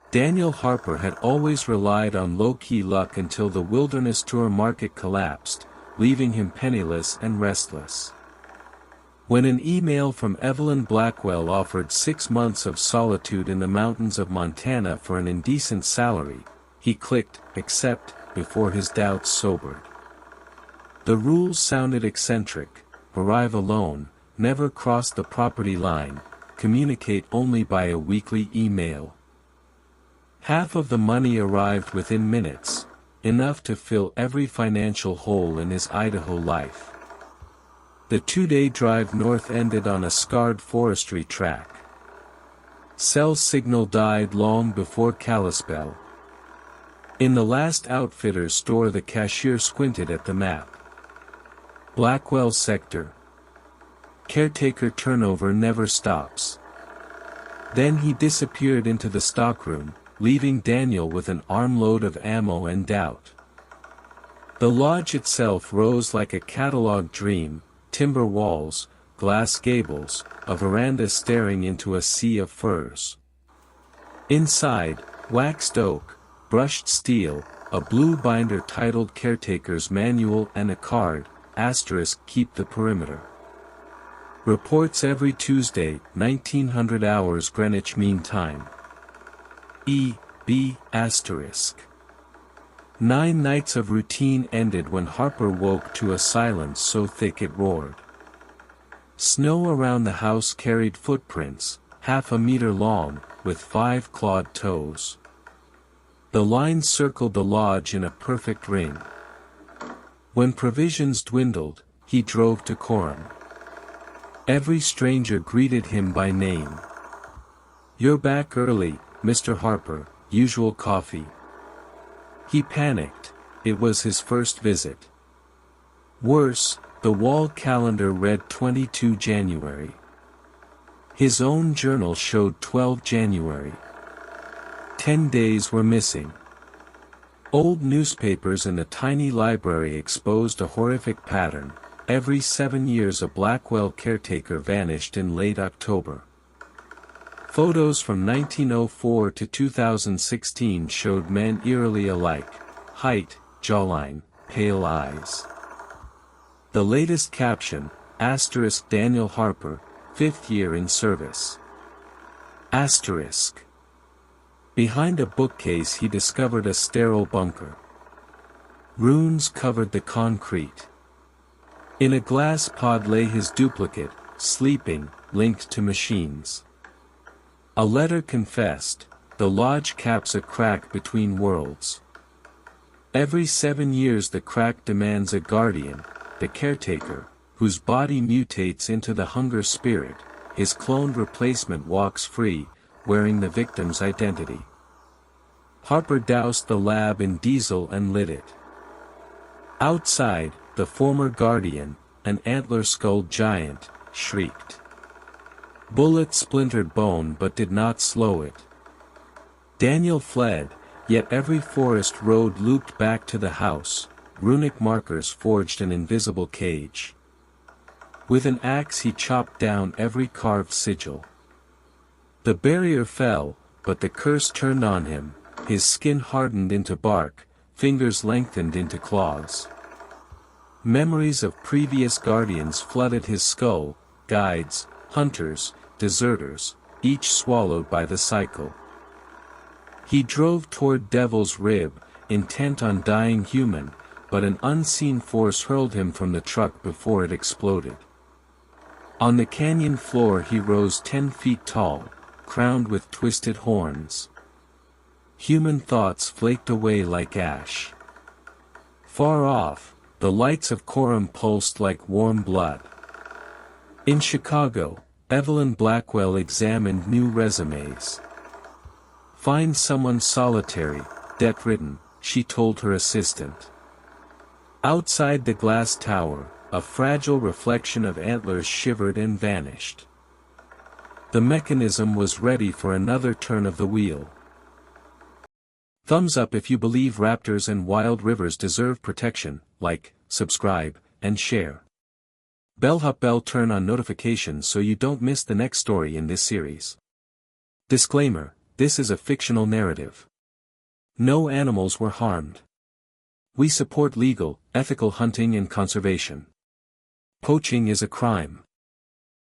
Daniel Harper had always relied on low-key luck until the wilderness tour market collapsed, leaving him penniless and restless. When an email from Evelyn Blackwell offered 6 months of solitude in the mountains of Montana for an indecent salary, he clicked accept before his doubts sobered. The rules sounded eccentric: arrive alone, never cross the property line, communicate only by a weekly email. Half of the money arrived within minutes, enough to fill every financial hole in his Idaho life. The 2-day drive north ended on a scarred forestry track. Cell signal died long before Kalispell. In the last Outfitters store the cashier squinted at the map. Blackwell sector. Caretaker turnover never stops. Then he disappeared into the stockroom, leaving Daniel with an armload of ammo and doubt. The lodge itself rose like a catalog dream: timber walls, glass gables, a veranda staring into a sea of firs. Inside, waxed oak, brushed steel, a blue binder titled Caretaker's Manual and a card, * keep the perimeter. Reports every Tuesday, 1900 hours Greenwich Mean Time. E.B. *. 9 nights of routine ended when Harper woke to a silence so thick it roared. Snow around the house carried footprints, half a meter long, with 5 clawed toes. The line circled the lodge in a perfect ring. When provisions dwindled, he drove to Coram. Every stranger greeted him by name. "You're back early, Mr. Harper, usual coffee." He panicked. It was his first visit. Worse, the wall calendar read 22 January. His own journal showed 12 January. 10 days were missing. Old newspapers in the tiny library exposed a horrific pattern: every 7 years a Blackwell caretaker vanished in late October. Photos from 1904 to 2016 showed men eerily alike: height, jawline, pale eyes. The latest caption, * Daniel Harper, 5th year in service. * Behind a bookcase he discovered a sterile bunker. Runes covered the concrete. In a glass pod lay his duplicate, sleeping, linked to machines. A letter confessed, "The lodge caps a crack between worlds." Every 7 years the crack demands a guardian, the caretaker, whose body mutates into the hunger spirit. His cloned replacement walks free, wearing the victim's identity. Harper doused the lab in diesel and lit it. Outside, the former guardian, an antler-skulled giant, shrieked. Bullets splintered bone but did not slow it. Daniel fled, yet every forest road looped back to the house. Runic markers forged an invisible cage. With an axe he chopped down every carved sigil. The barrier fell, but the curse turned on him. His skin hardened into bark, fingers lengthened into claws. Memories of previous guardians flooded his skull: guides, hunters, deserters, each swallowed by the cycle. He drove toward Devil's Rib, intent on dying human, but an unseen force hurled him from the truck before it exploded. On the canyon floor he rose 10 feet tall, crowned with twisted horns. Human thoughts flaked away like ash. Far off, the lights of Coram pulsed like warm blood. In Chicago, Evelyn Blackwell examined new resumes. "Find someone solitary, debt-ridden," she told her assistant. Outside the glass tower, a fragile reflection of antlers shivered and vanished. The mechanism was ready for another turn of the wheel. Thumbs up if you believe raptors and wild rivers deserve protection. Like, subscribe, and share. Bell turn on notifications so you don't miss the next story in this series. Disclaimer: this is a fictional narrative. No animals were harmed. We support legal, ethical hunting and conservation. Poaching is a crime.